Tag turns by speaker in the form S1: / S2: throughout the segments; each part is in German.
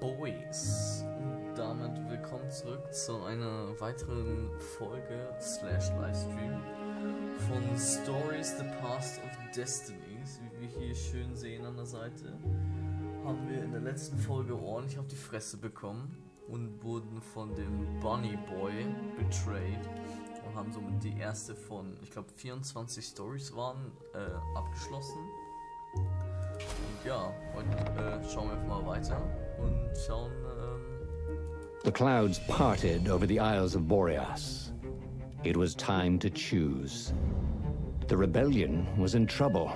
S1: Boys, und damit willkommen zurück zu einer weiteren Folge / Livestream von Stories the Past of Destinies. Wie wir hier schön sehen an der Seite, haben wir in der letzten Folge ordentlich auf die Fresse bekommen und wurden von dem Bunny Boy betrayed und haben somit die erste von, ich glaube 24 Stories waren, abgeschlossen. Und ja, heute schauen wir mal weiter und schauen.
S2: The clouds parted over the Isles of Boreas. It was time to choose. The rebellion was in trouble.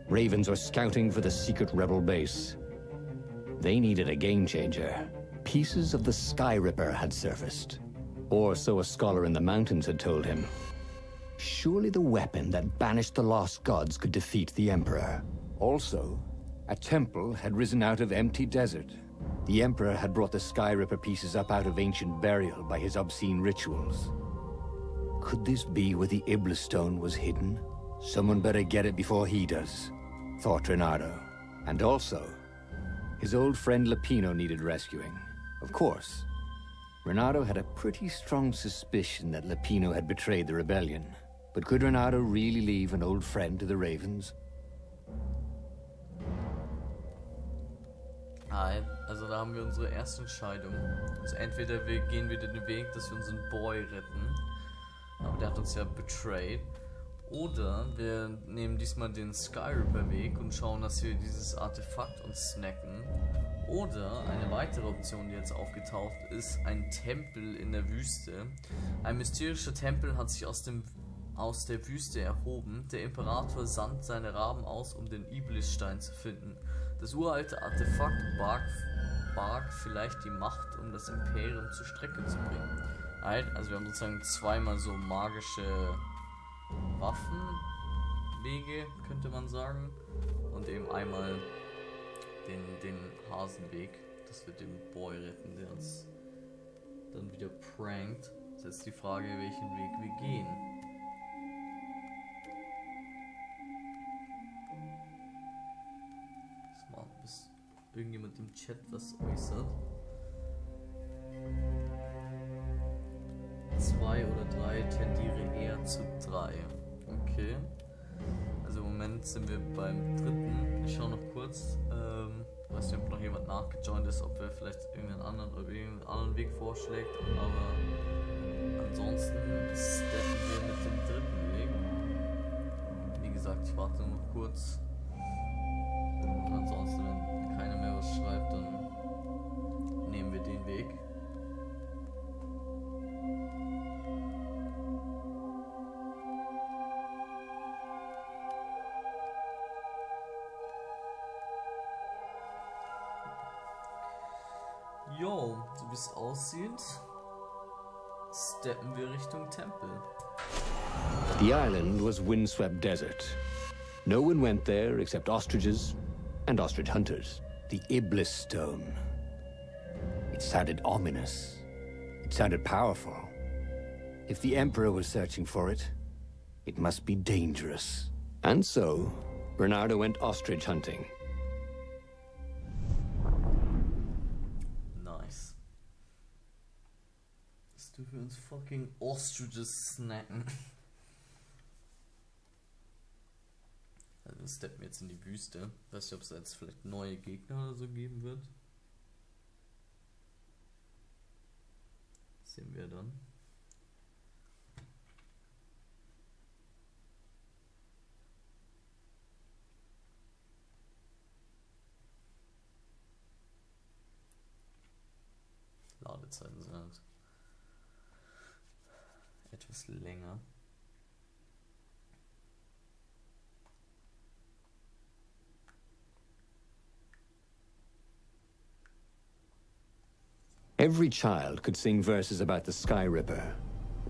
S2: Ravens were scouting for the secret rebel base. They needed a game changer. Pieces of the Sky Ripper had surfaced. Or so a scholar in the mountains had told him. Surely the weapon that banished the lost gods could defeat the Emperor. Also, a temple had risen out of empty desert. The Emperor had brought the Sky Ripper pieces up out of ancient burial by his obscene rituals. Could this be where the Iblis stone was hidden? Someone better get it before he does, thought Renato. And also, his old friend Lapino needed rescuing. Of course, Renato had a pretty strong suspicion that Lapino had betrayed the rebellion. But could Renato really leave an old friend to the Ravens?
S1: Also da haben wir unsere erste Entscheidung. Also entweder wir gehen wieder den Weg, dass wir unseren Boy retten, aber der hat uns ja betrayed, oder wir nehmen diesmal den Sky Ripper Weg und schauen, dass wir dieses Artefakt uns snacken. Oder eine weitere Option, die jetzt aufgetaucht ist, ein Tempel in der Wüste. Ein mysteriöser Tempel hat sich aus der Wüste erhoben. Der Imperator sandt seine Raben aus, um den Iblisstein zu finden. Das uralte Artefakt barg vielleicht die Macht, um das Imperium zur Strecke zu bringen. Also wir haben sozusagen zweimal so magische Waffenwege, könnte man sagen. Und eben einmal den Hasenweg, dass wir den Boy retten, der uns dann wieder prankt. Das ist jetzt die Frage, welchen Weg wir gehen. Bis irgendjemand im Chat was äußert. 2 oder 3 tendiere eher zu 3. Okay. Also im Moment sind wir beim dritten. Ich schaue noch kurz. Weiß nicht, ob noch jemand nachgejoint ist, ob er vielleicht irgendeinen anderen Weg vorschlägt. Aber ansonsten steppen wir mit dem dritten Weg. Wie gesagt, ich warte noch kurz. Und ansonsten, wenn keiner mehr was schreibt, dann nehmen wir den Weg. Jo, so wie es aussieht, steppen wir Richtung Tempel.
S2: The island was windswept desert. No one went there except ostriches and ostrich hunters. The Iblis stone. It sounded ominous. It sounded powerful. If the Emperor was searching for it, it must be dangerous. And so, Bernardo went ostrich hunting.
S1: Nice. Dass du für uns fucking Ostriches snacken. Also wir steppen jetzt in die Wüste. Ich weiß nicht, ob es jetzt vielleicht neue Gegner oder so geben wird. Das sehen wir dann. Ladezeiten sind halt etwas länger.
S2: Every child could sing verses about the Sky Ripper,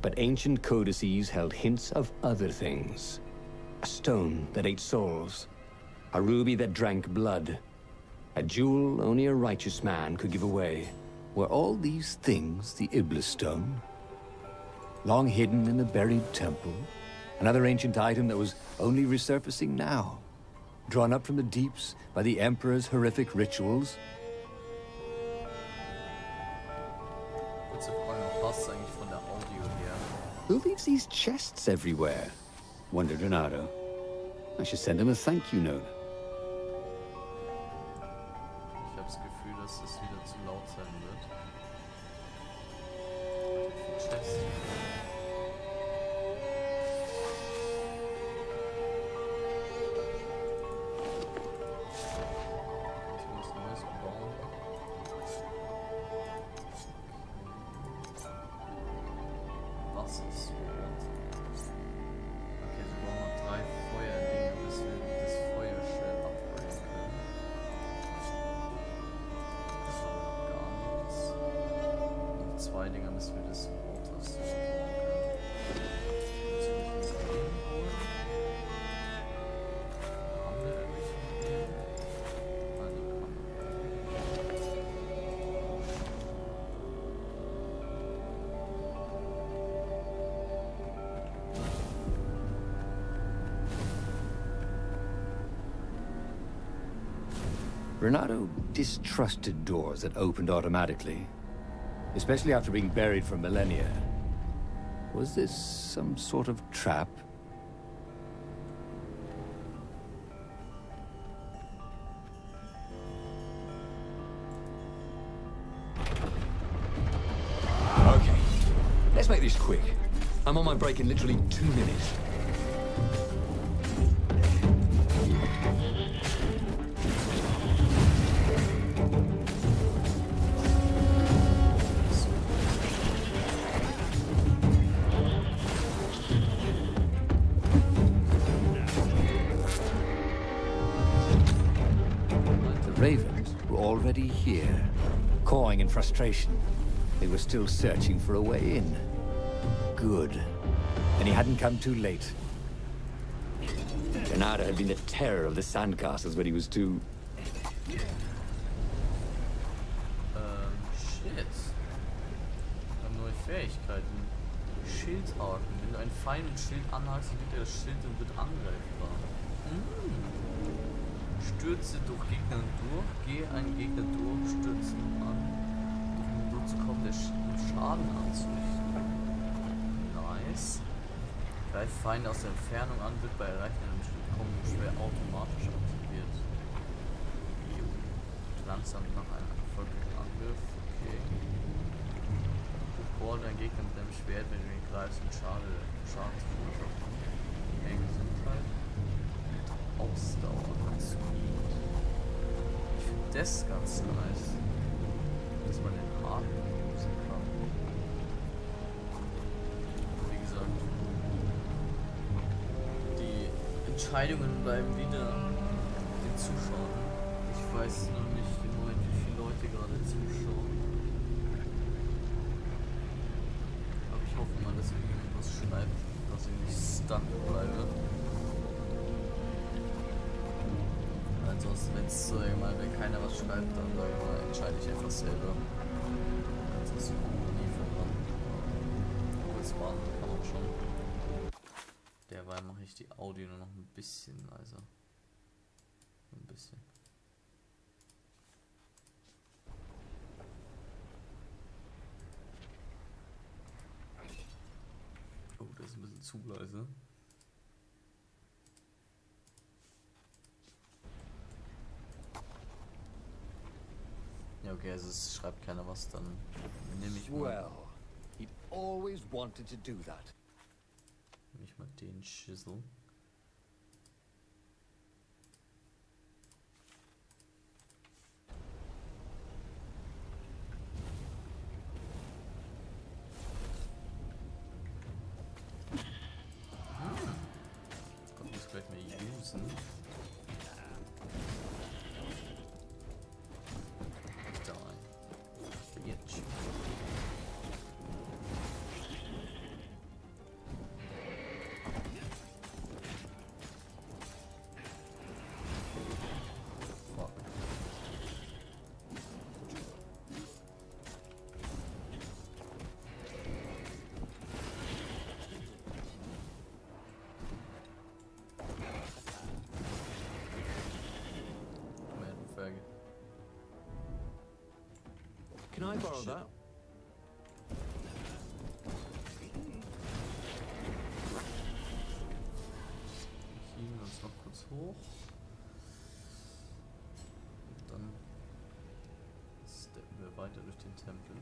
S2: but ancient codices held hints of other things. A stone that ate souls, a ruby that drank blood, a jewel only a righteous man could give away. Were all these things the Iblis stone? Long hidden in a buried temple? Another ancient item that was only resurfacing now? Drawn up from the deeps by the Emperor's horrific rituals?
S1: Kurze Frage, was eigentlich von der Audio her?
S3: Who leaves these chests everywhere? Wondered Renato. I should send him a thank you note.
S1: Ich habe das Gefühl, dass es wieder zu laut sein wird. Chest. Ich muss Neues bauen. Wassersword. Okay, so brauchen wir 3 Feuerdinger, bis wir das Feuer schnell upgraden können. Das war gar nichts. Noch 2 Dinger, bis wir das Watersword bauen können. Jetzt muss ich mich den holen. Haben wir irgendwelche Ideen? Nein, die kann man.
S3: Renato distrusted doors that opened automatically, especially after being buried for millennia. Was this some sort of trap? Okay, let's make this quick. I'm on my break in literally 2 minutes. Ravens were already here, cawing in frustration. They were still searching for a way in. Good. And he hadn't come too late. Renato had been the terror of the sandcastles when he was 2.
S1: Shit. Wir haben neue Fähigkeiten. Schildhaken. Wenn du einen Feind mit Schild anhakst, dann wird er das Schild und wird angreifbar. Stürze durch Gegner durch, gehe einen Gegner durch, stürzen an, um durchzukommen, der Schaden anzurichten. Nice. Greif Feinde aus der Entfernung an, wird bei Erreichen einem Kommen schwer automatisch aktiviert. Jo. Langsam nach einem erfolgreichen Angriff. Okay. Bohr dein Gegner mit deinem Schwert, wenn du ihn greifst, und Schaden verursachen. Mehr Gesundheit. Ausdauer ganz gut. Ich finde das ganz nice, dass man den Haken usen kann. Wie gesagt, die Entscheidungen bleiben wieder den Zuschauern. Ich weiß noch nicht im Moment, wie viele Leute gerade zuschauen. Aber ich hoffe mal, dass irgendjemand was schreibt, dass ich nicht stuck bleibe. Ansonsten, wenn keiner was schreibt, dann entscheide ich einfach selber. Ansonsten kommt man nie voran. Kurz warten kann man schon. Derweil mache ich die Audio nur noch ein bisschen leiser. Ein bisschen. Oh, das ist ein bisschen zu leise. Ja, okay, also es schreibt keiner was, dann nehme ich mal.
S3: Well, he'd always wanted to do that.
S1: Nehme ich mal den Schissel. Kann ich das gleich mal usen.
S3: Can I borrow that?
S1: weiter durch den Tempel.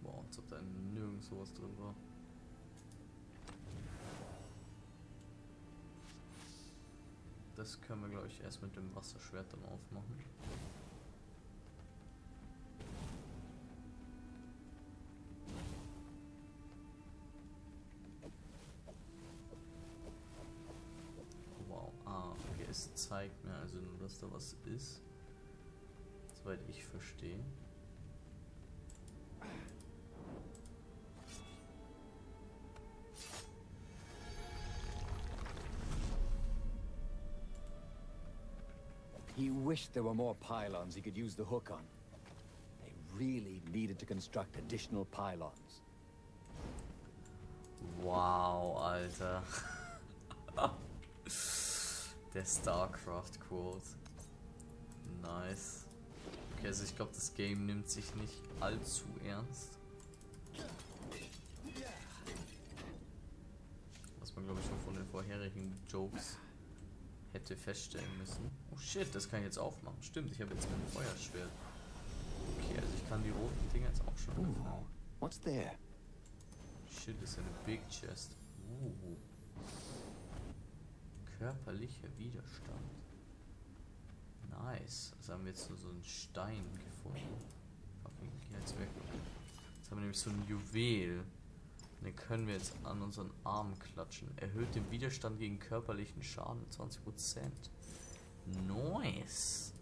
S1: Boah, als ob da nirgends sowas drin war. Das können wir, glaube ich, erst mit dem Wasserschwert dann aufmachen. Wow, okay, es zeigt mir also nur, dass da was ist. Soweit ich verstehe.
S3: He wished there were more pylons he could use the hook on. They really needed to construct additional pylons.
S1: Wow, Alter. Der StarCraft-Quote. Nice. Okay, also ich glaube, das Game nimmt sich nicht allzu ernst. Was man, glaube ich, schon von den vorherigen Jokes hätte feststellen müssen. Oh shit, das kann ich jetzt aufmachen. Stimmt, ich habe jetzt mein Feuerschwert. Okay, also ich kann die roten Dinger jetzt auch schon öffnen.
S3: What's there?
S1: Shit, das ist eine Big Chest. Körperlicher Widerstand. Nice. Also haben wir jetzt nur so einen Stein gefunden. Fucking, geh jetzt weg. Jetzt haben wir nämlich so ein Juwel. Den können wir jetzt an unseren Arm klatschen. Erhöht den Widerstand gegen körperlichen Schaden 20%. Nice.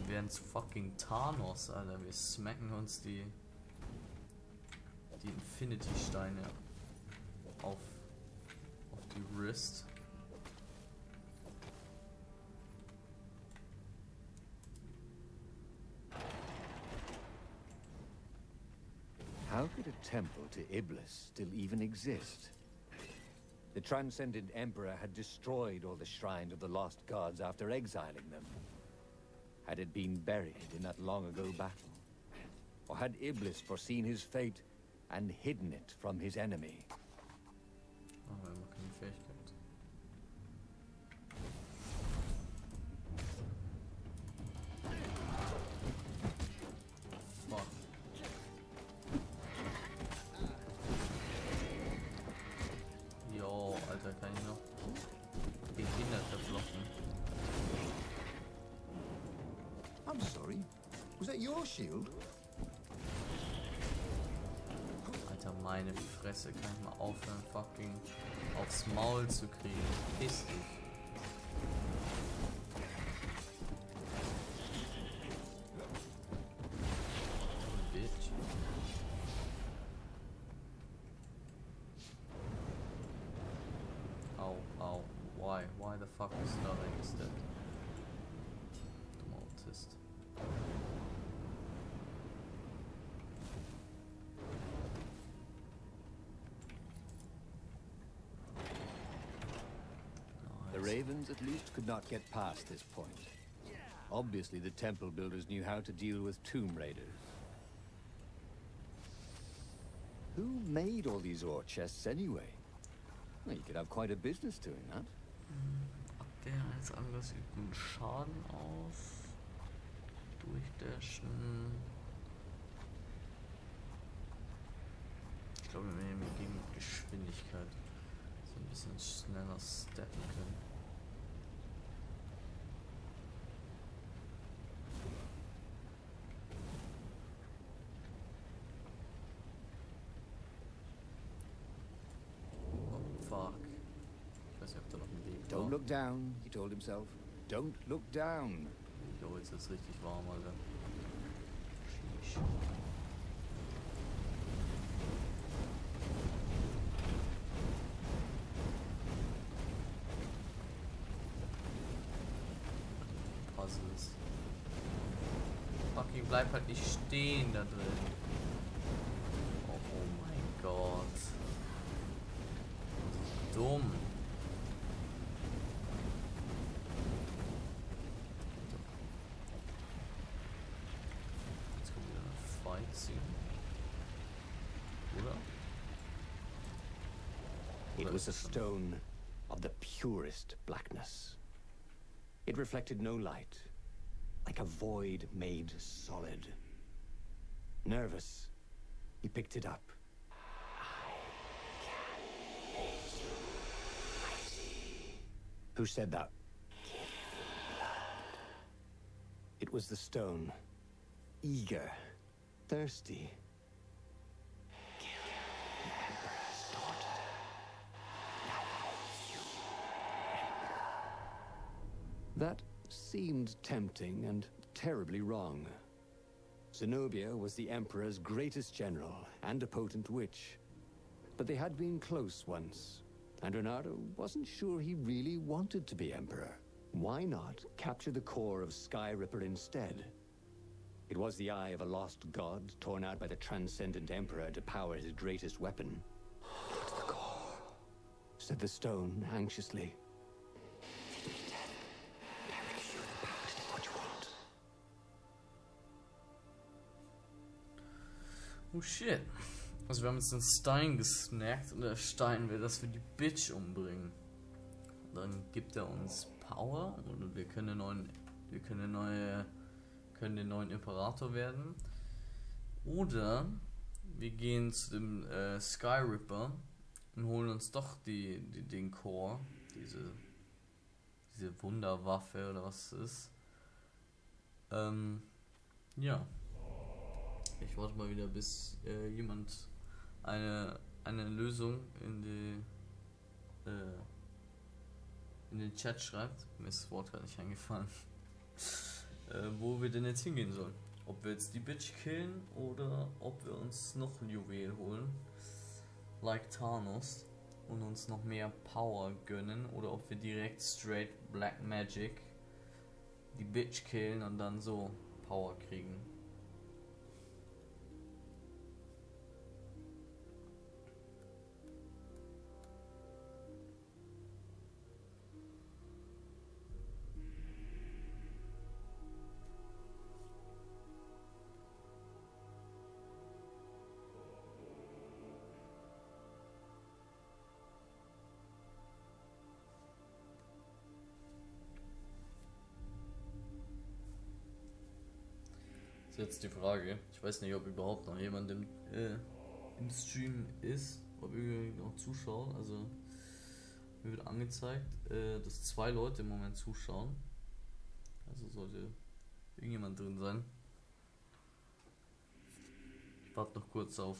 S1: Wir werden zu fucking Thanos, Alter. Wir smacken uns die Infinity-Steine auf die Wrist.
S3: How could a temple to Iblis still even exist? The Transcendent Emperor had destroyed all the shrines of the lost gods after exiling them. Had it been buried in that long-ago battle? Or had Iblis foreseen his fate and hidden it from his enemy?
S1: Oh, wir haben keine Fähigkeit. Fuck. Jo, Alter, kann ich noch Behinderte blocken.
S3: I'm sorry. Was that your shield?
S1: Alter, meine Fresse, kann ich mal aufhören, fucking aufs Maul zu kriegen. Piss dich. Bitch. Au, au. Why the fuck is Starlight dead? Dummer Autist.
S3: The Ravens at least could not get past this point. Obviously, the temple builders knew how to deal with tomb raiders. Who made all these ore chests anyway? Well, you could have quite a business doing that.
S1: Der als Angriff übt einen Schaden aus. Durchdashen. Ich glaube, wir nehmen gegen Geschwindigkeit so ein bisschen schneller steppen können. Oh, fuck. Ich weiß nicht, ob da noch ein Weg war.
S3: Don't look down, he told himself. Don't look down.
S1: Jo, jetzt ist es richtig warm, Alter. Sheesh. Puzzles. Fucking bleib halt nicht stehen da drin. Oh mein Gott. Dumm. Jetzt kommt wieder eine Fight-Scene. Oder?
S2: It was a stone of the purest blackness. It reflected no light, like a void made solid. Nervous, he picked it up. Who said that? It was the stone. Eager, thirsty. Kill the Emperor's daughter. That seemed tempting and terribly wrong. Zenobia was the Emperor's greatest general and a potent witch. But they had been close once, and Renato wasn't sure he really wanted to be Emperor. Why not capture the core of Sky Ripper instead? It was the eye of a lost god torn out by the Transcendent Emperor to power his greatest weapon. It's the core, said the stone anxiously.
S1: Oh shit. Also wir haben jetzt einen Stein gesnackt und der Stein will, dass wir die Bitch umbringen. Dann gibt er uns Power und wir können den neuen Imperator werden. Oder wir gehen zu dem Sky Ripper und holen uns doch den Core, diese Wunderwaffe oder was es ist. Ja. Ich warte mal wieder, bis jemand eine Lösung in den Chat schreibt. Mir ist das Wort gar nicht eingefallen. Wo wir denn jetzt hingehen sollen. Ob wir jetzt die Bitch killen oder ob wir uns noch ein Juwel holen. Like Thanos. Und uns noch mehr Power gönnen. Oder ob wir direkt straight Black Magic die Bitch killen und dann so Power kriegen. Jetzt die Frage, ich weiß nicht, ob überhaupt noch jemand im Stream ist, ob ihr noch zuschaut, also mir wird angezeigt, dass 2 Leute im Moment zuschauen, also sollte irgendjemand drin sein. Ich warte noch kurz auf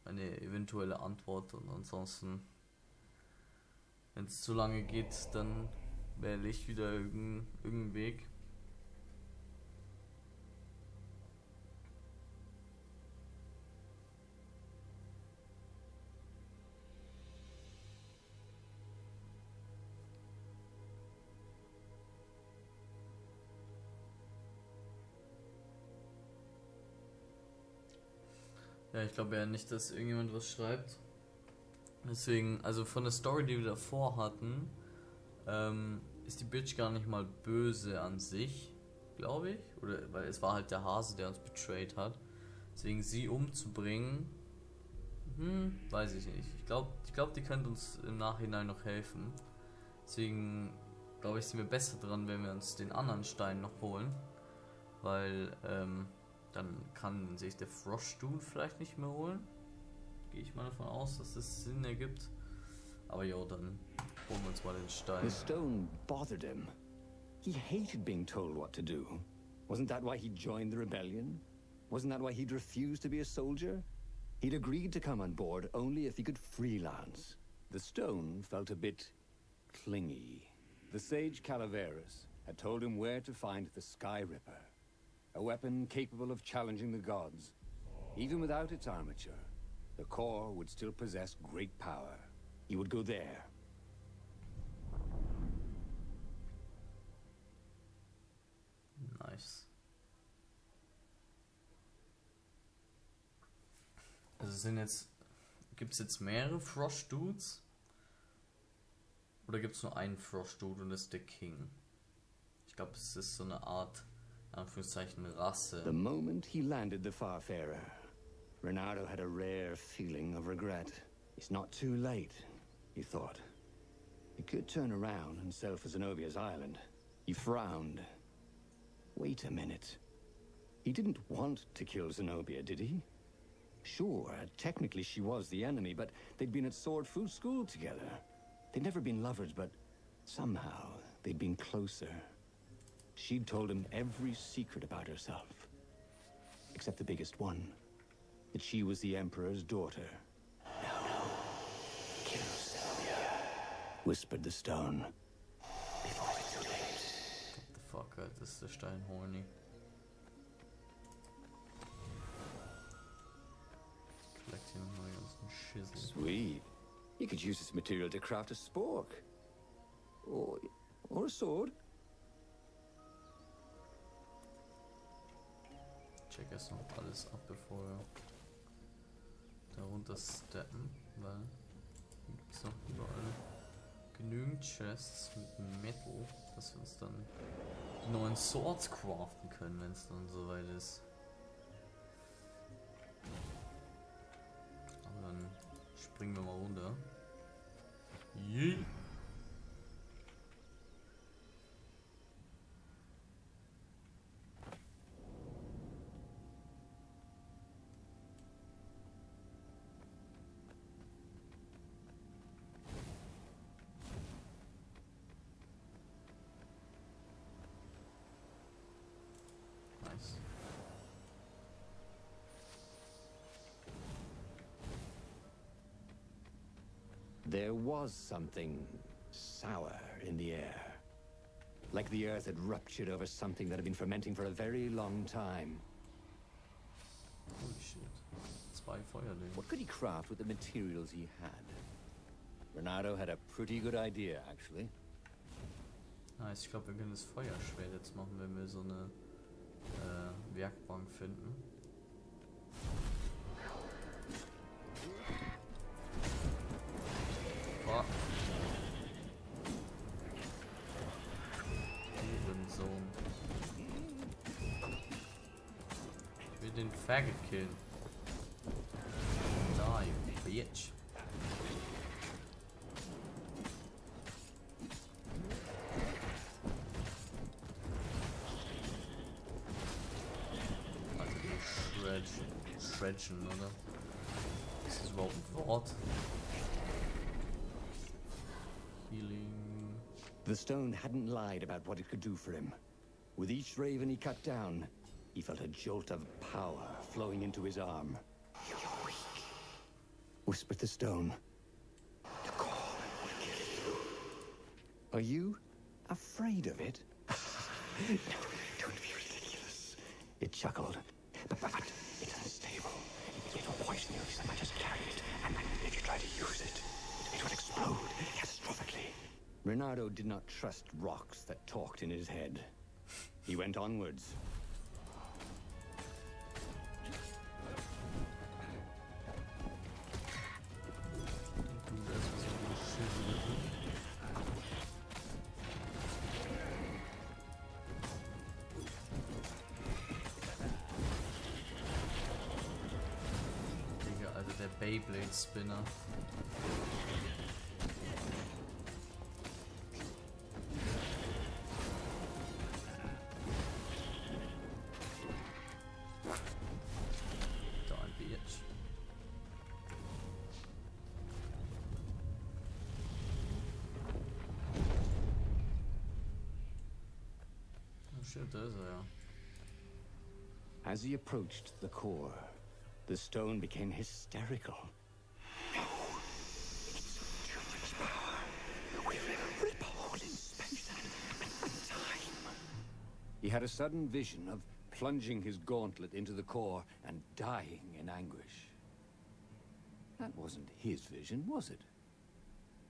S1: eine eventuelle Antwort und ansonsten, wenn es zu lange geht, dann wähle ich wieder irgendeinen Weg. Ja, ich glaube ja nicht, dass irgendjemand was schreibt. Deswegen, also von der Story, die wir davor hatten, ist die Bitch gar nicht mal böse an sich, glaube ich. Oder weil es war halt der Hase, der uns betrayed hat. Deswegen sie umzubringen, weiß ich nicht. Ich glaube, die könnte uns im Nachhinein noch helfen. Deswegen glaube ich, sind wir besser dran, wenn wir uns den anderen Stein noch holen. Weil, dann kann sich der Frost-Dude vielleicht nicht mehr holen. Gehe ich mal davon aus, dass das Sinn ergibt. Aber jo, dann holen wir uns mal den Stein.
S2: The stone bothered him. He hated being told what to do. Wasn't that why he joined the rebellion? Wasn't that why he'd refused to be a soldier? He'd agreed to come on board only if he could freelance. The stone felt a bit clingy. The sage Calaveras had told him where to find the Sky Ripper. A weapon capable of challenging the gods. Even without its armature, the core would still possess great power. He would go there.
S1: Nice. Also gibt es jetzt mehrere Frost-Dudes? Oder gibt es nur einen Frost-Dude und das ist der King? Ich glaube, es ist so eine Art, Anführungszeichen, Rasse.
S2: The moment he landed the Farfarer, Renato had a rare feeling of regret. It's not too late. he thought. He could turn around and sail for Zenobia's island. He frowned. Wait a minute. He didn't want to kill Zenobia, did he? Sure, technically she was the enemy, but they'd been at Sword Fu school together. They'd never been lovers, but somehow they'd been closer. She'd told him every secret about herself. Except the biggest one. That she was the Emperor's daughter. No. Kill Zenobia, whispered the stone. Before it's too late.
S1: What the fuck, Alter, ist der Stein horny. Collecting my ganzen Schissel.
S2: Sweet. You could use this material to craft a spork. Or a sword.
S1: Check erst noch alles ab, bevor wir da runter steppen, weil hier gibt es noch überall genügend Chests mit Metal, dass wir uns dann die neuen Swords craften können, wenn es dann soweit ist. Aber dann springen wir mal runter. Yay! Nice.
S2: There was something sour in the air. Like the earth had ruptured over something that had been fermenting for a very long time.
S1: Holy shit. Zwei Feuerleben.
S3: What could he craft with the materials he had? Renato had a pretty good idea, actually.
S1: Nice, ich glaube, wir können das Feuerschwert jetzt machen, wenn wir so eine Werkbank finden. Fuck. Hurensohn. Ich will den Faggot killen. Die, bitch. Shredgen, oder? Ist das überhaupt ein Wort? Healing.
S2: The stone hadn't lied about what it could do for him. With each raven he cut down, he felt a jolt of power flowing into his arm. You're weak, whispered the stone. The core will kill you. Are you afraid of it? No, don't be ridiculous. It chuckled. But it's unstable. It will poison you if so much as carry it. And if you try to use it, it will explode catastrophically. Renato did not trust rocks that talked in his head. He went onwards.
S1: Beyblade Spinner. Die, bitch. Oh shit, there's a...
S2: As he approached the core, the stone became hysterical. No! It's too much power. We'll rip a hole in space and time. He had a sudden vision of plunging his gauntlet into the core and dying in anguish. That wasn't his vision, was it?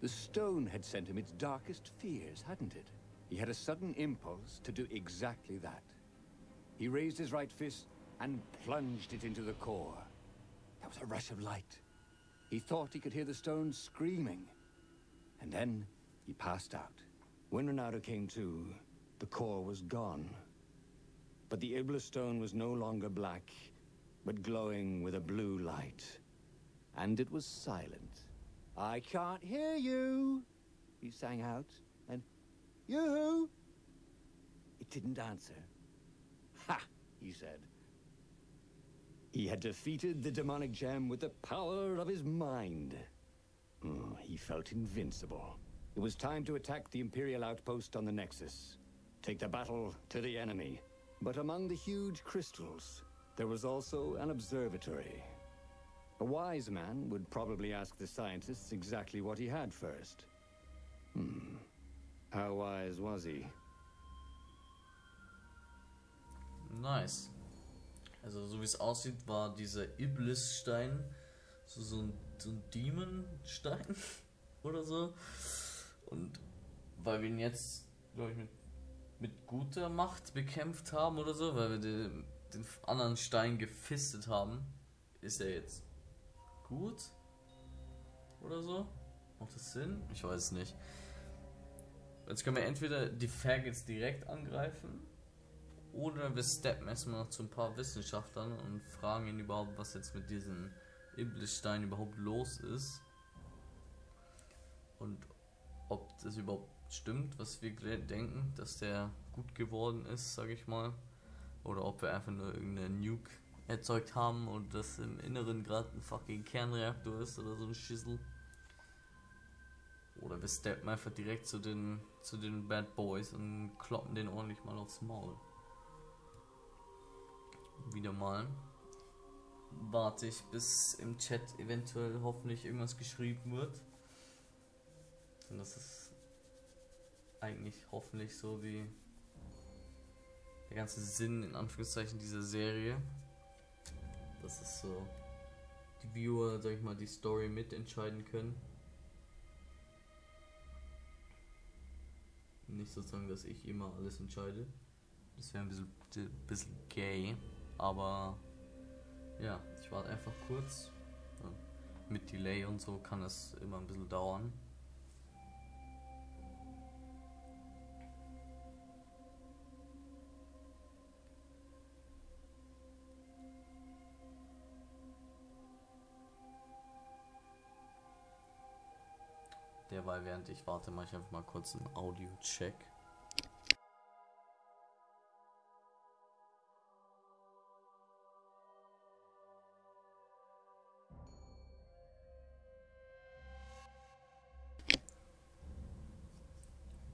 S2: The stone had sent him its darkest fears, hadn't it? He had a sudden impulse to do exactly that. He raised his right fist and plunged it into the core. There was a rush of light. He thought he could hear the stone screaming. And then he passed out. When Renato came to, the core was gone. But the Iblis stone was no longer black, but glowing with a blue light. And it was silent.
S3: I can't hear you, he sang out, and you. It didn't answer. Ha, he said. He had defeated the demonic gem with the power of his mind. He felt invincible. It was time to attack the Imperial outpost on the Nexus. Take the battle to the enemy. But among the huge crystals, there was also an observatory. A wise man would probably ask the scientists exactly what he had first. How wise was he?
S1: Nice. Also so wie es aussieht, war dieser Iblisstein so ein Demonstein oder so. Und weil wir ihn jetzt, glaube ich, mit guter Macht bekämpft haben oder so, weil wir den anderen Stein gefistet haben, ist er jetzt gut oder so? Macht das Sinn? Ich weiß es nicht. Jetzt können wir entweder die Faggots direkt angreifen oder wir steppen erstmal noch zu ein paar Wissenschaftlern und fragen ihn überhaupt, was jetzt mit diesem Iblisstein überhaupt los ist und ob das überhaupt stimmt, was wir denken, dass der gut geworden ist, sage ich mal, oder ob wir einfach nur irgendeinen Nuke erzeugt haben und das im Inneren gerade ein fucking Kernreaktor ist oder so ein Schissel. Oder wir steppen einfach direkt zu den Bad Boys und kloppen den ordentlich mal aufs Maul. Wieder mal warte ich, bis im Chat eventuell hoffentlich irgendwas geschrieben wird. Und das ist eigentlich hoffentlich so der ganze Sinn in Anführungszeichen dieser Serie. Das ist so, die Viewer, sag ich mal, die Story mitentscheiden können. Nicht sozusagen, dass ich immer alles entscheide. Das wäre ein bisschen gay. Aber ja, ich warte einfach kurz. Mit Delay und so kann es immer ein bisschen dauern. Derweil, während ich warte, mache ich einfach mal kurz einen Audio-Check.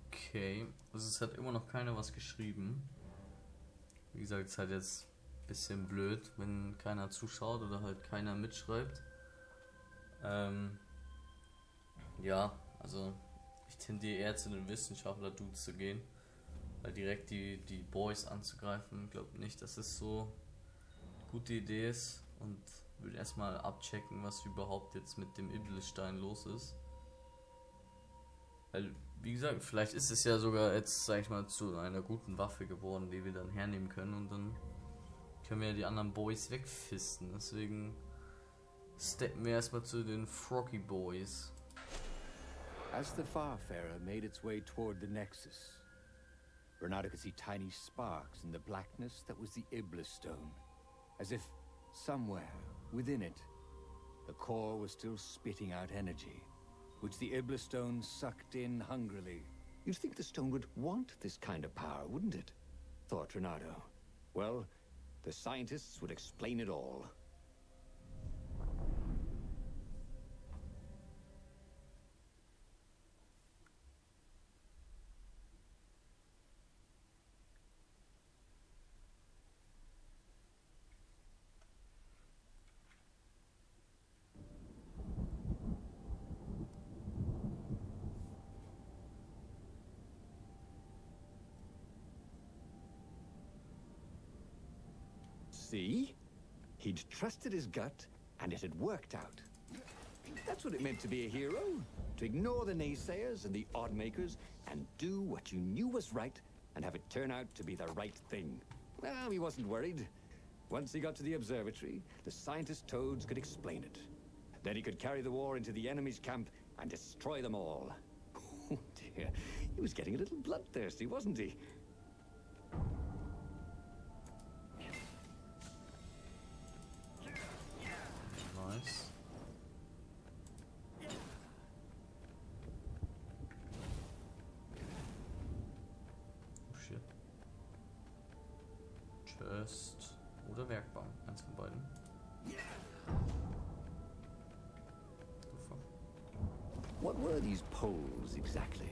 S1: Okay, also es hat immer noch keiner was geschrieben. Wie gesagt, es ist halt jetzt ein bisschen blöd, wenn keiner zuschaut oder halt keiner mitschreibt. Ja, also ich tendiere eher zu den Wissenschaftler-Dudes zu gehen, weil direkt die Boys anzugreifen, glaube nicht, dass es so eine gute Idee ist, und will erstmal abchecken, was überhaupt jetzt mit dem Iblisstein los ist. Weil, wie gesagt, vielleicht ist es ja sogar jetzt, sag ich mal, zu einer guten Waffe geworden, die wir dann hernehmen können, und dann können wir ja die anderen Boys wegfisten. Deswegen steppen wir erstmal zu den Froggy Boys.
S3: As the Farfarer made its way toward the Nexus, Renato could see tiny sparks in the blackness that was the Iblis stone, as if somewhere within it, the core was still spitting out energy, which the Iblis stone sucked in hungrily.
S2: You'd think the stone would want this kind of power, wouldn't it? Thought Renato. Well, the scientists would explain it all. See? He'd trusted his gut, and it had worked out. That's what it meant to be a hero. To ignore the naysayers and the odd-makers, and do what you knew was right, and have it turn out to be the right thing. Well, he wasn't worried. Once he got to the observatory, the scientist toads could explain it. Then he could carry the war into the enemy's camp and destroy them all. Oh dear, he was getting a little bloodthirsty, wasn't he?
S1: Nice. Chest oder Werkbank. Eins von beiden.
S3: What were these poles exactly?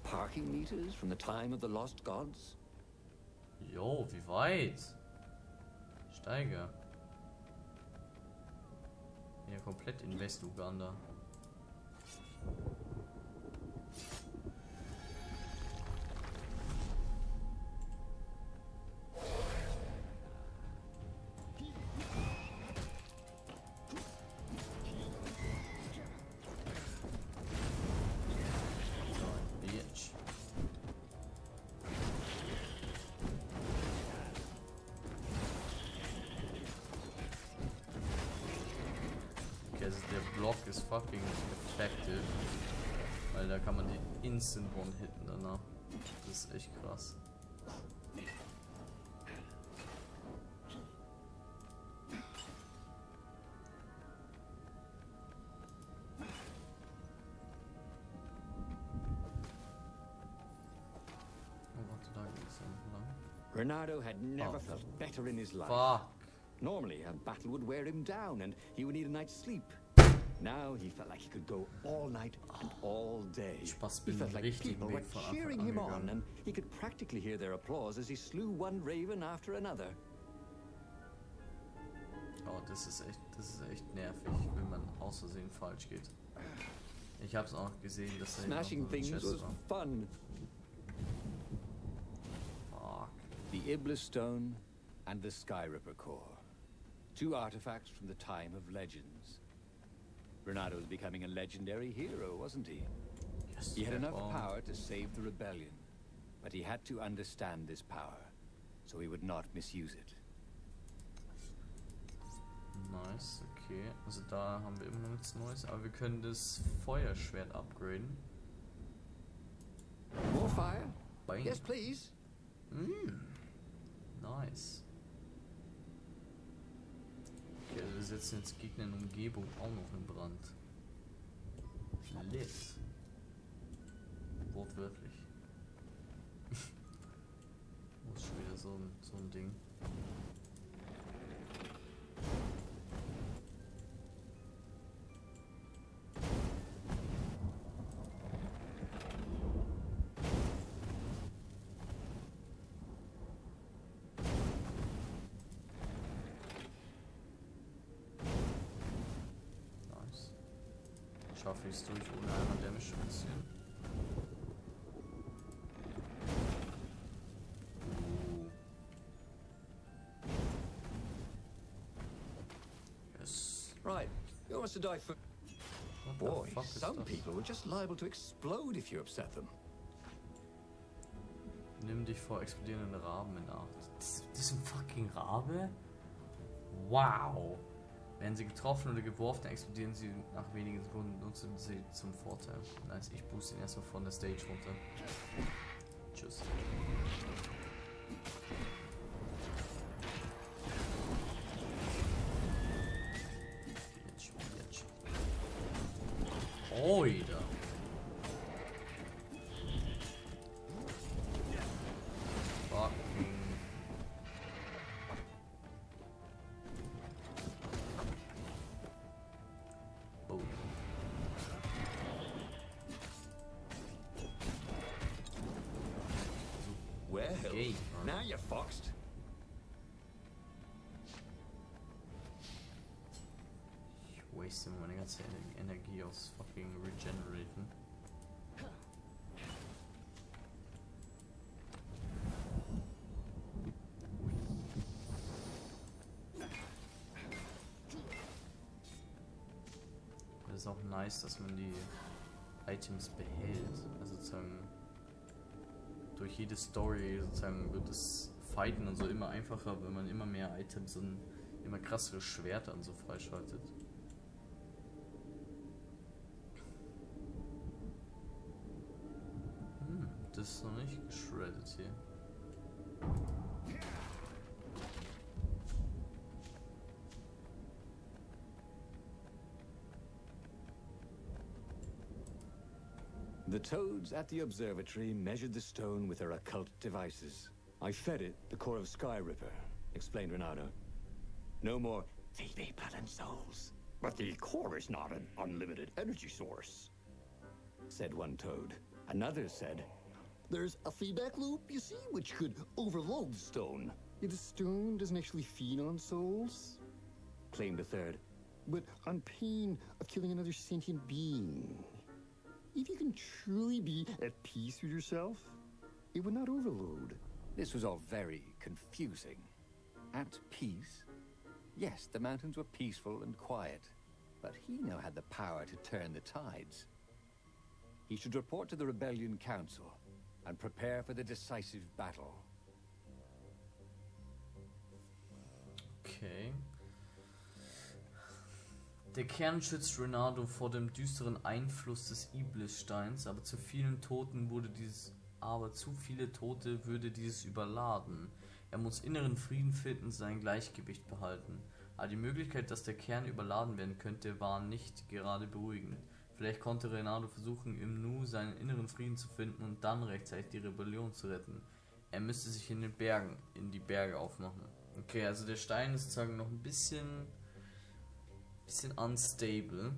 S3: Parking meters from the time of the lost gods?
S1: Jo, wie weit? Steige. Ja, komplett in West-Uganda. Also der Block ist fucking effective, weil da kann man die instant one-hitten danach. Das ist echt krass. Oh, warte, da geht's ja lang.
S3: Renato had never felt better in his life.
S1: Fuck.
S3: Normally, a battle would wear him down and he would need a night's sleep. Now he felt like he could go all night and all day. He felt like people were cheering him on and he could practically hear their applause as he slew one raven after another.
S1: Oh, das ist echt nervig, wenn man aus Versehen falsch geht. Ich hab's auch gesehen, dass er
S3: Smashing things was fun.
S1: Fuck.
S3: The Iblis Stone and the Skyripper Core. Two artifacts from the time of legends. Renato was becoming a legendary hero, wasn't he?
S1: Yes.
S3: He had enough power to save the rebellion, but he had to understand this power, so he would not misuse it.
S1: Nice, okay. Also da haben wir immer noch nichts Neues, aber wir können das Feuerschwert upgraden.
S3: More fire?
S1: Bang.
S3: Yes, please.
S1: Nice. Okay, also wir setzen jetzt Gegner in Umgebung auch noch in Brand. Lit. Wortwörtlich. Wo ist schon wieder so ein Ding? Schaffe ich es durch ohne einmal Damage zu kassieren? Yes.
S3: Right, who wants to die for? Boy, some people were just liable to explode if you upset them.
S1: Nimm dich vor explodierenden Raben in Acht. Das ist ein fucking Rabe? Wow! Werden sie getroffen oder geworfen, explodieren sie nach wenigen Sekunden, nutzen sie zum Vorteil. Nice, ich booste ihn erstmal von der Stage runter. Tschüss. Jetzt. Oida.
S3: Well, now you're foxed.
S1: Ich waste meine ganze Energie aufs fucking Regeneraten. Das ist auch nice, dass man die Items behält. Also sozusagen durch jede Story sozusagen wird das Fighten und so immer einfacher, wenn man immer mehr Items und immer krassere Schwerter und so freischaltet. Das ist noch nicht geschreddet hier.
S3: The toads at the observatory measured the stone with their occult devices. I fed it the core of Skyripper, explained Renato. No more feed me blood and souls.
S2: But the core is not an unlimited energy source,
S3: said one toad. Another said,
S4: there's a feedback loop, you see, which could overload the stone. Yet the stone doesn't actually feed on souls,
S3: claimed a third.
S4: but on pain of killing another sentient being. If you can truly be at peace with yourself, it would not overload.
S3: This was all very confusing. At peace? Yes, the mountains were peaceful and quiet, but he now had the power to turn the tides. He should report to the Rebellion Council and prepare for the decisive battle.
S1: Okay. Der Kern schützt Renato vor dem düsteren Einfluss des Iblissteins, aber zu viele Tote würde dieses überladen. Er muss inneren Frieden finden und sein Gleichgewicht behalten. Aber die Möglichkeit, dass der Kern überladen werden könnte, war nicht gerade beruhigend. Vielleicht konnte Renato versuchen, im Nu seinen inneren Frieden zu finden und dann rechtzeitig die Rebellion zu retten. Er müsste sich in die Berge aufmachen. Okay, also der Stein ist sozusagen noch ein bisschen unstable.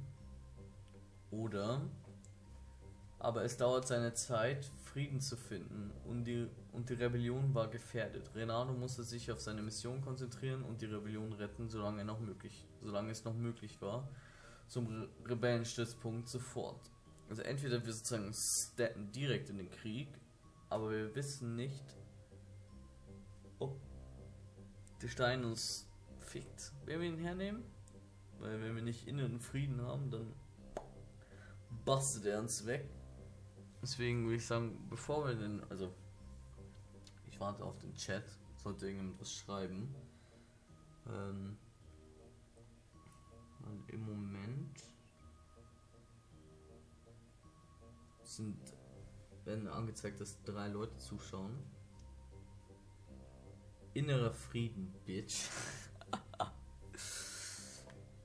S1: Aber es dauert seine Zeit, Frieden zu finden und die Rebellion war gefährdet. Renato musste sich auf seine Mission konzentrieren und die Rebellion retten, solange es noch möglich war, zum Rebellenstützpunkt sofort. Also entweder wir sozusagen steppen direkt in den Krieg, aber wir wissen nicht, ob der Stein uns fickt, wenn wir ihn hernehmen. Weil wenn wir nicht inneren Frieden haben, dann bastet er uns weg. Deswegen würde ich sagen, bevor wir ich warte auf den Chat, sollte irgendjemand was schreiben. Und im Moment werden angezeigt, dass 3 Leute zuschauen. Innerer Frieden, Bitch.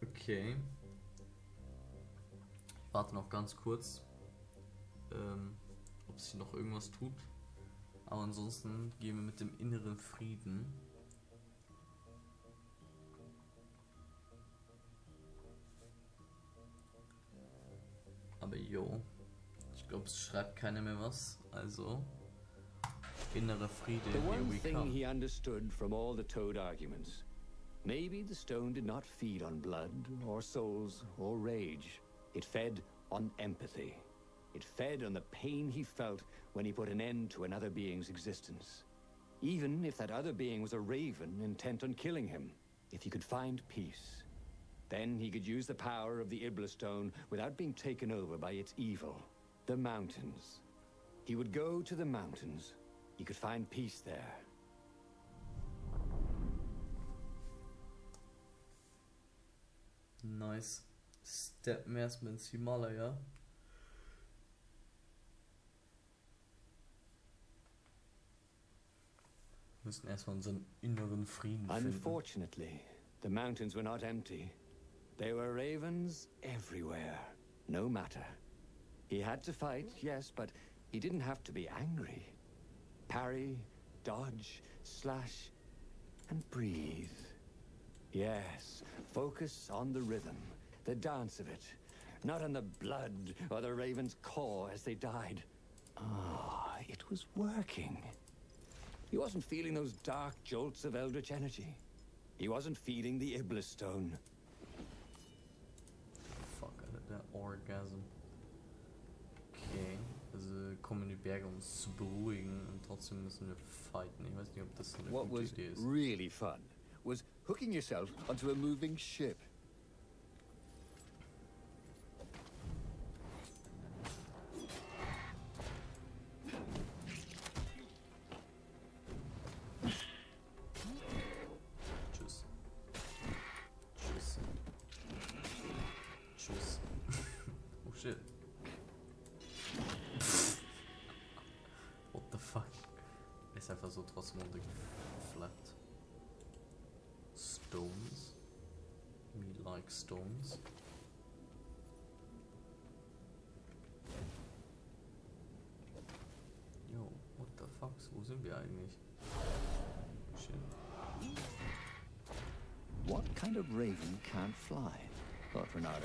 S1: Okay. Ich warte noch ganz kurz, ob sich noch irgendwas tut. Aber ansonsten gehen wir mit dem inneren Frieden. Aber jo, ich glaube, es schreibt keiner mehr was. Also, innerer Friede,
S3: The
S1: here
S3: one
S1: we
S3: thing
S1: come.
S3: he understood from all the Toad arguments. Maybe the stone did not feed on blood, or souls, or rage. It fed on empathy. It fed on the pain he felt when he put an end to another being's existence. Even if that other being was a raven intent on killing him. If he could find peace, then he could use the power of the Iblis stone without being taken over by its evil. The mountains. He would go to the mountains. He could find peace there.
S1: Nice. Steppen erstmal ins Himalaya. Wir müssen erstmal unseren inneren Frieden finden.
S3: Unfortunately, the mountains were not empty. There were ravens everywhere. No matter. He had to fight, yes, but he didn't have to be angry. Parry, dodge, slash, and breathe. Yes, focus on the rhythm, the dance of it, not on the blood or the raven's core as they died. Ah, it was working. He wasn't feeling those dark jolts of eldritch energy. He wasn't feeding the Iblis stone.
S1: Fuck, Alter, der Orgasm. Okay, also kommen in die Berge, um uns zu beruhigen und trotzdem müssen wir fighten. Ich weiß nicht, ob das eine
S4: What
S1: gute
S4: was
S1: Idee ist.
S4: really fun was hooking yourself onto a moving ship.
S1: Tschüss. Tschüss. Tschüss. Oh shit. What the fuck? Er ist einfach so trotzdem runtergeflappt. Stones. Me like stones. Yo, what the fuck? Wo sind wir eigentlich?
S3: of raven can't fly, thought Renata.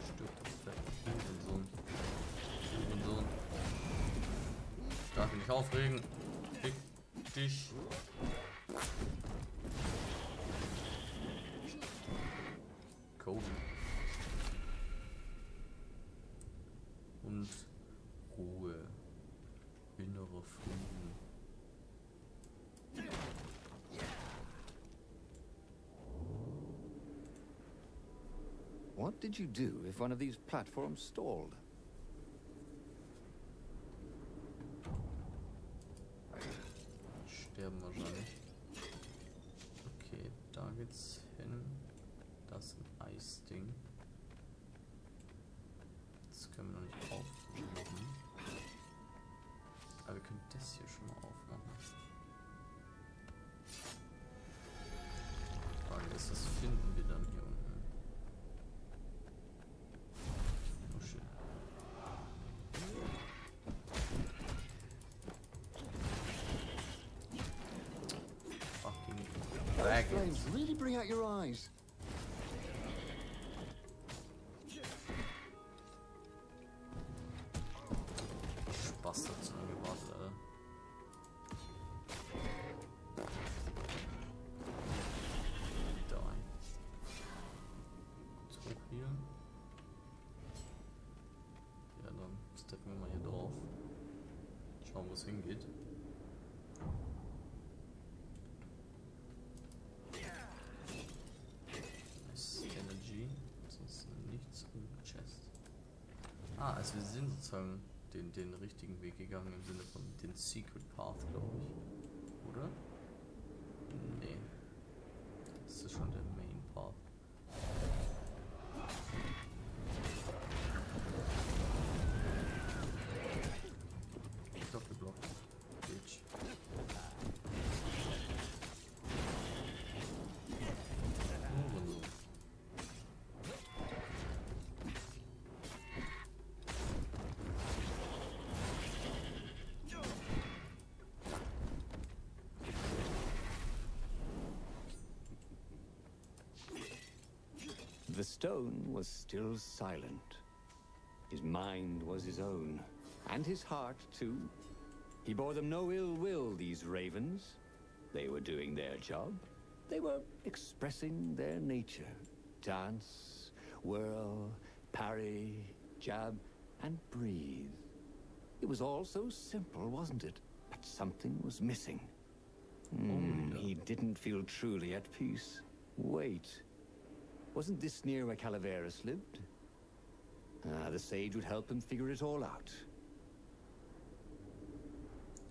S1: Stirb doch, Hurensohn. Hurensohn. Ich darf mich nicht aufregen. Fick dich. Kobe. Und Ruhe. Innere Frieden.
S3: What did you do if one of these platforms stalled?
S1: Sterben wahrscheinlich. Okay, da geht's hin. Das ist ein Eisding. Das können wir noch nicht aufmachen. Aber wir können das hier schon mal aufmachen. Die Frage ist, was finden wir dann hier unten? Oh shit. Fucking dragons.
S4: Flames really bring out your eyes.
S1: Bastard zu lange gewartet, Alter. Die. Kurz hoch hier. Ja, dann steppen wir mal hier drauf. Schauen, wo es hingeht. Nice Energy. Ansonsten nichts im Chest. Ah, also wir sind sozusagen den richtigen Weg gegangen im Sinne von den Secret Path, glaube ich. Oder? Nee. Das ist schon der Main Path. Doppelblock. Bitch. Hurensohn.
S3: The stone was still silent. His mind was his own, and his heart too. He bore them no ill will, these ravens. They were doing their job. They were expressing their nature. Dance, whirl, parry, jab, and breathe. It was all so simple, wasn't it? But something was missing. He didn't feel truly at peace. Wait. Wasn't this near where Calaveras lived? The sage would help him figure it all out.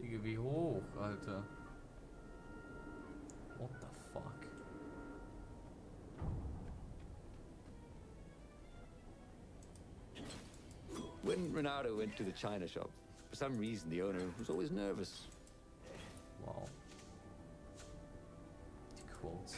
S1: Digga, wie hoch, Alter. What the fuck?
S3: When Renato went to the china shop, for some reason the owner was always nervous.
S1: Wow. Die Quotes.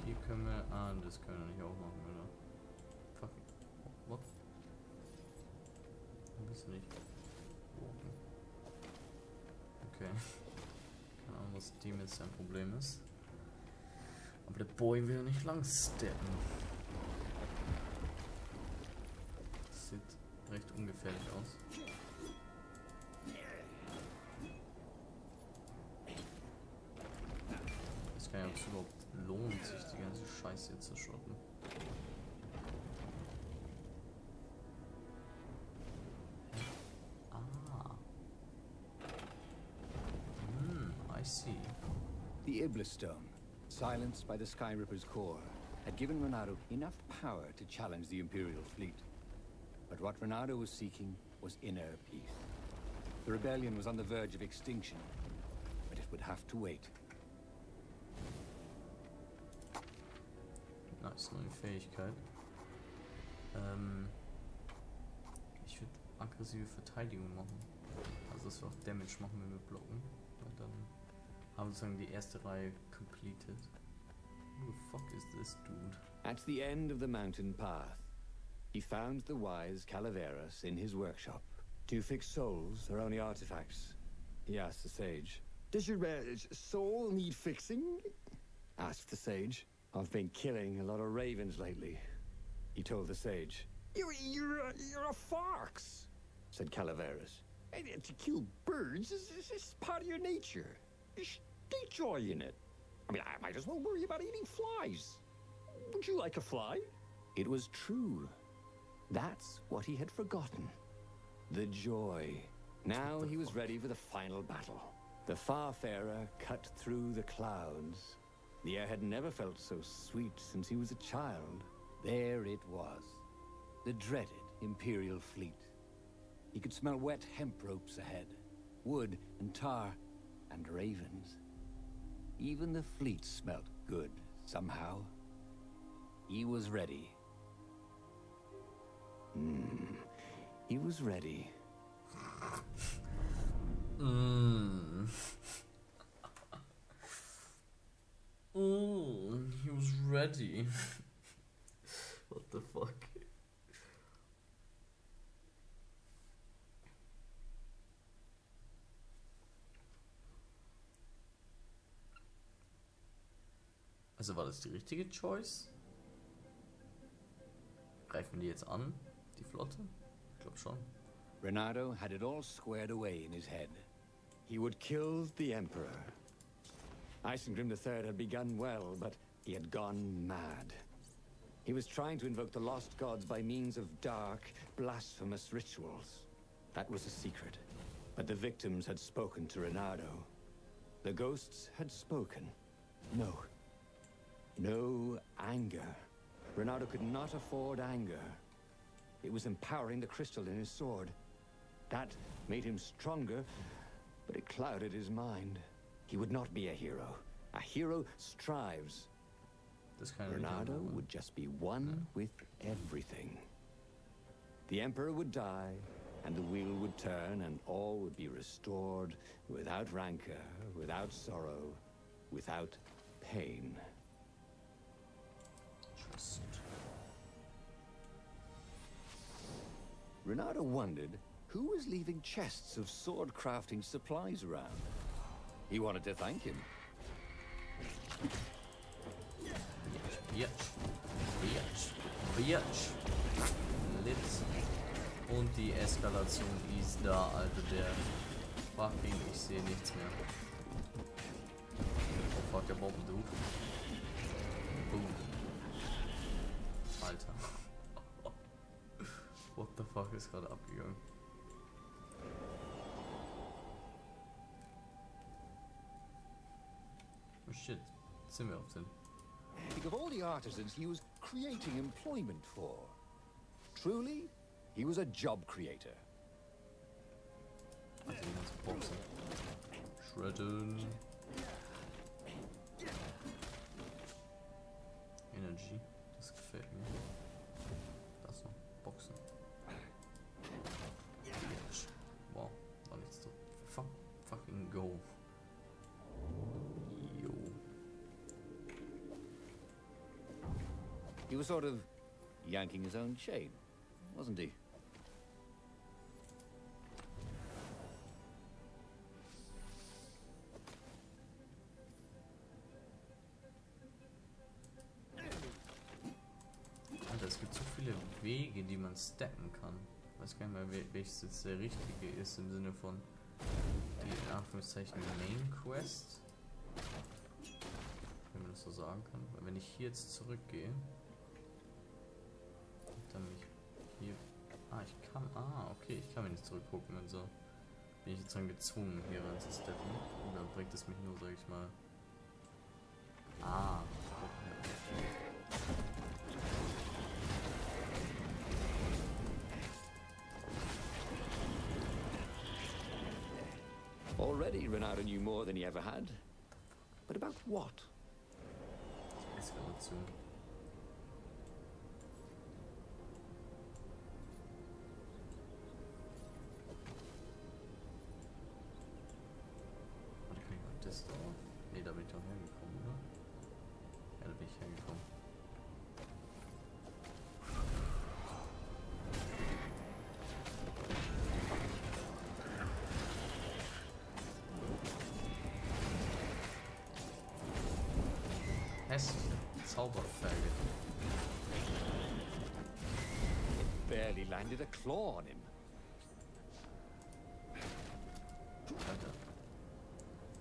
S1: Hier können wir. Ah, das können wir nicht auch machen, oder? Fuck. What? Ein bisschen nicht. Walken. Okay. Keine Ahnung, was dem jetzt sein Problem ist. Aber der Boy will ja nicht lang steppen. Das sieht recht ungefährlich aus. Ich weiß gar nicht, ob es überhaupt lohnt, sich die ganze Scheiße hier zu schotten. Ah. I see.
S3: The Iblis Stone, silenced by the Sky Ripper's core, had given Renato enough power to challenge the Imperial fleet. But what Renato was seeking was inner peace. The rebellion was on the verge of extinction, but it would have to wait.
S1: Nice, neue Fähigkeit. aggressive Verteidigung machen. Also dass wir auch Damage machen, wenn wir blocken. Und dann haben wir sozusagen die erste Reihe completed. Who the fuck is this dude?
S3: At the end of the mountain path, he found the wise Calaveras in his workshop. To fix souls or only artifacts? He asked the sage.
S4: Does your soul need fixing?
S3: Asked the sage. I've been killing a lot of ravens lately, he told the sage.
S4: You're a fox,
S3: said Calaveras.
S4: And to kill birds is part of your nature. Take joy in it. I mean, I might as well worry about eating flies. Would you like a fly?
S3: It was true. That's what he had forgotten. The joy. Now he was ready for the final battle. The Farfarer cut through the clouds. The air had never felt so sweet since he was a child. There it was. The dreaded Imperial fleet. He could smell wet hemp ropes ahead, wood and tar, and ravens. Even the fleet smelt good, somehow. He was ready. He was ready.
S1: He was ready. What the fuck? Also war das die richtige Choice? Greifen die jetzt an, die Flotte? Ich glaube schon.
S3: Renato had it all squared away in his head. He would kill the Emperor. Isengrim III had begun well, but he had gone mad. He was trying to invoke the lost gods by means of dark, blasphemous rituals. That was a secret. But the victims had spoken to Renato. The ghosts had spoken. No. No anger. Renato could not afford anger. It was empowering the crystal in his sword. That made him stronger, but it clouded his mind. He would not be a hero. A hero strives. Renato would just be one with everything. The Emperor would die, and the wheel would turn, and all would be restored without rancor, without sorrow, without pain. Renato wondered who was leaving chests of sword-crafting supplies around. He wanted to thank him.
S1: Lit. Und die Eskalation ist da, Alter, der fucking, ich sehe nichts mehr. Oh fuck, der Bomben, du. Boom. Alter. What the fuck ist gerade abgegangen? Oh shit, jetzt sind wir auf den.
S3: Think of all the artisans he was creating employment for. Truly, he was a job creator.
S1: Also die ganze Boxen. Shredden. Energy, das gefällt mir. Das noch. Boxen. Wow, war nichts so. Fucking go. Yo.
S3: He was sort of yanking his own chain, wasn't he?
S1: Alter, es gibt so viele Wege, die man stacken kann. Ich weiß gar nicht mehr, welches jetzt der richtige ist im Sinne von die in Anführungszeichen Main Quest. Wenn man das so sagen kann. Weil wenn ich hier jetzt zurückgehe und dann mich hier. Ich kann. Okay, ich kann mich nicht zurückgucken. Also bin ich jetzt dann gezwungen, hier rein zu steppen. Und dann bringt es mich nur, sag ich mal.
S3: Already, Renato knew more than he ever had. But about what?
S1: Eskalation. Kiste auf. Ne, da bin ich doch hergekommen, oder? Ja, da bin ich hergekommen. Hässliche Zauberfelge.
S3: It barely landed a claw on him.
S1: Alter.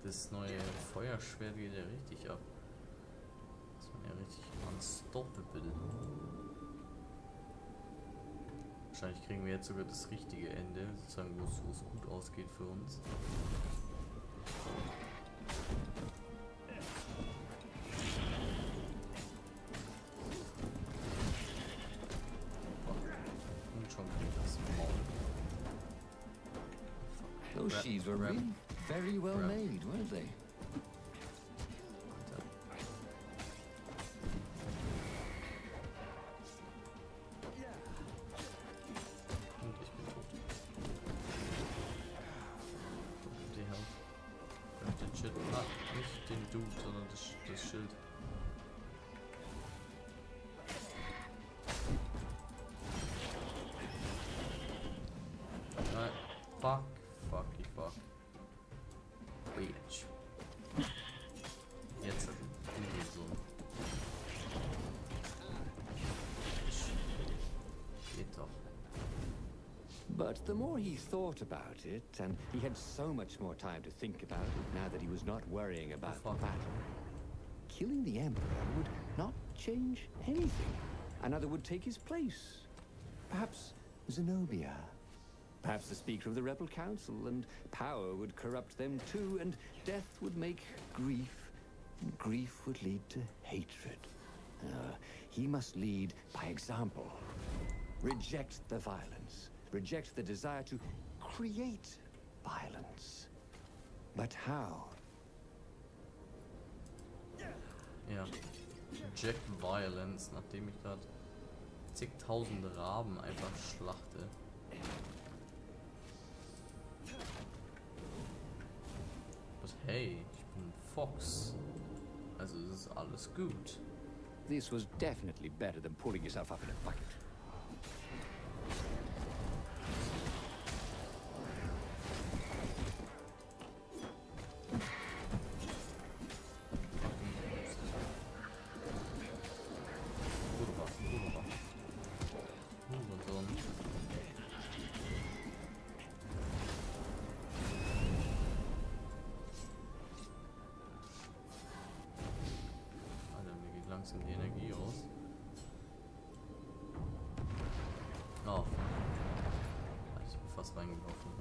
S1: Das neue Feuerschwert geht ja richtig ab. Das ist ja richtig unstoppable. Wahrscheinlich kriegen wir jetzt sogar das richtige Ende, sozusagen, wo es gut ausgeht für uns. Und schon kriegt das Maul.
S3: Those sheaves were really very well made, weren't they?
S1: Und ich bin tot. Die Health. Den Shit. Ah, nicht den Dude, sondern das Schild. Nein. Fuck. Fucky fuck. Bitch. Jetzt hat die so. Geht doch.
S3: But the more he thought about it, and he had so much more time to think about it now that he was not worrying about the
S1: fuck.
S3: battle, killing the Emperor would not change anything. Another would take his place. Perhaps Zenobia. Perhaps the Speaker of the Rebel Council, and power would corrupt them too, and death would make grief, and grief would lead to hatred. He must lead by example. Reject the violence. Reject the desire to create violence. But how?
S1: Ja. Reject Violence, nachdem ich gerade zigtausende Raben einfach schlachte. Aber hey, ich bin Fox. Also es ist alles gut.
S3: This was definitely better than pulling yourself up in a bucket.
S1: Langsam die Energie aus. Oh. Ich bin fast reingelaufen.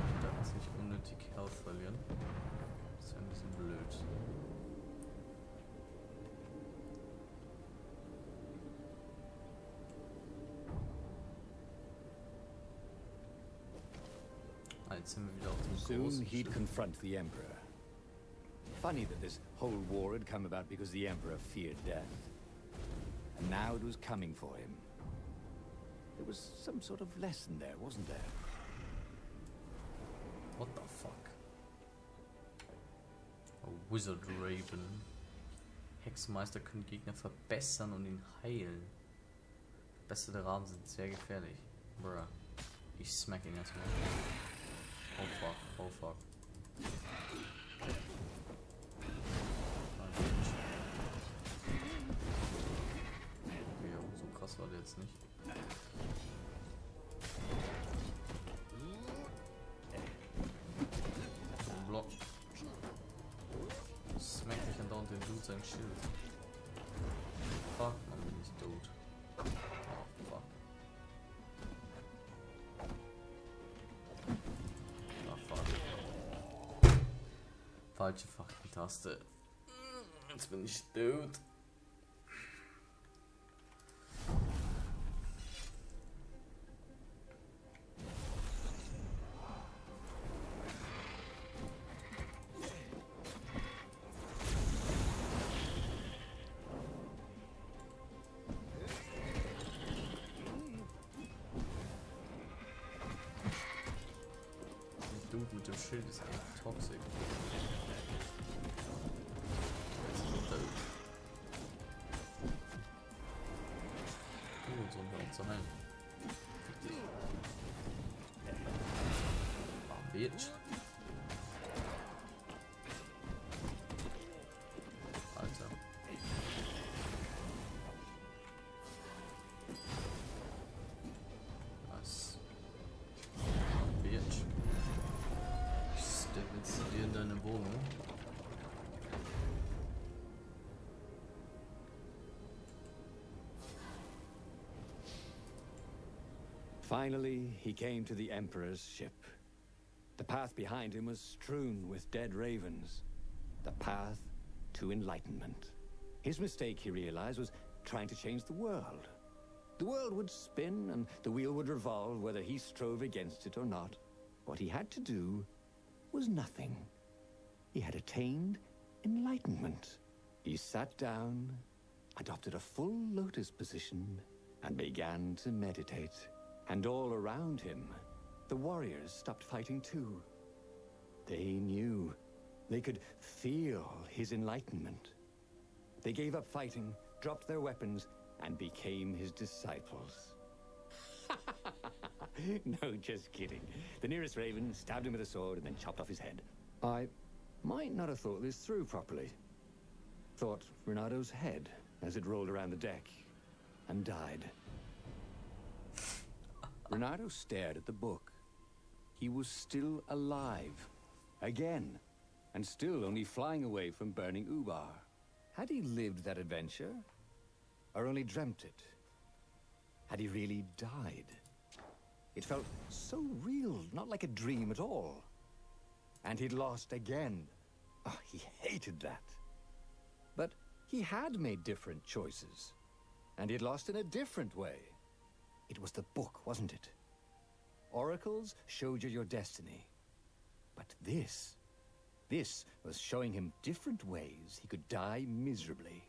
S1: Ich darf jetzt nicht unnötig Health verlieren. Das ist ja ein bisschen blöd. Jetzt sind wir wieder auf dem
S3: Soon
S1: großen
S3: he'd
S1: Schiff.
S3: confront the Emperor. Funny that this whole war had come about because the Emperor feared death. And now it was coming for him. There was some sort of lesson there, wasn't there?
S1: What the fuck? A Wizard Raven. Hexenmeister können Gegner verbessern und ihn heilen. Beste Raben sind sehr gefährlich. Bruh. Ich smack ihn erstmal. Oh fuck, oh fuck. Okay, so krass war der jetzt nicht. Block. Smack mich andauernd den Dude sein Schild. Fuck, man bin ich tot. Oh fuck. Ah fuck. Falsche Taste. Jetzt bin ich tot. Dude mit dem Schild ist echt toxisch. Sollen wir uns sein? Bitch. Alter. Was? Bitch. Ich step jetzt dir in deine Wohnung.
S2: Finally, he came to the Emperor's ship. The path behind him was strewn with dead ravens. The path to enlightenment. His mistake, he realized, was trying to change the world. The world would spin and the wheel would revolve whether he strove against it or not. What he had to do was nothing. He had attained enlightenment. He sat down, adopted a full lotus position, and began to meditate. And all around him, the warriors stopped fighting too. They knew. They could feel his enlightenment. They gave up fighting, dropped their weapons, and became his disciples. No, just kidding. The nearest raven stabbed him with a sword and then chopped off his head. I might not have thought this through properly. Thought Renado's head as it rolled around the deck and died. Renato stared at the book. He was still alive. Again. And still only flying away from burning Ubar. Had he lived that adventure? Or only dreamt it? Had he really died? It felt so real, not like a dream at all. And he'd lost again. Oh, he hated that. But he had made different choices. And he'd lost in a different way. It was the book, wasn't it? Oracles showed you your destiny. But this was showing him different ways he could die miserably.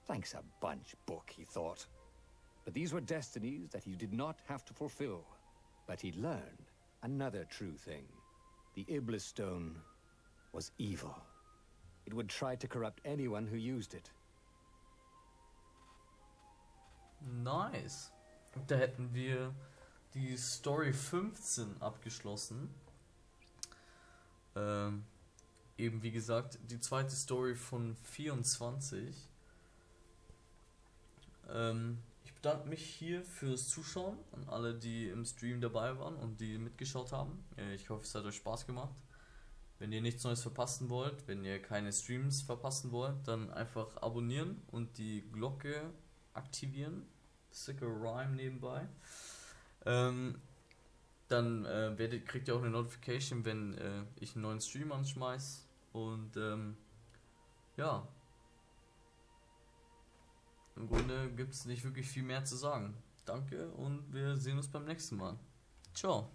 S2: Thanks a bunch, book, he thought. But these were destinies that he did not have to fulfill. But he'd learned another true thing. The Iblis Stone was evil. It would try to corrupt anyone who used it.
S1: Nice. Da hätten wir die Story 15 abgeschlossen. Eben wie gesagt, die zweite Story von 24. Ich bedanke mich hier fürs Zuschauen an alle, die im Stream dabei waren und die mitgeschaut haben. Ich hoffe, es hat euch Spaß gemacht. Wenn ihr nichts Neues verpassen wollt, wenn ihr keine Streams verpassen wollt, dann einfach abonnieren und die Glocke aktivieren. Sicker Rhyme nebenbei. Dann kriegt ihr auch eine Notification, wenn ich einen neuen Stream anschmeiß. Und ja. Im Grunde gibt es nicht wirklich viel mehr zu sagen. Danke und wir sehen uns beim nächsten Mal. Ciao.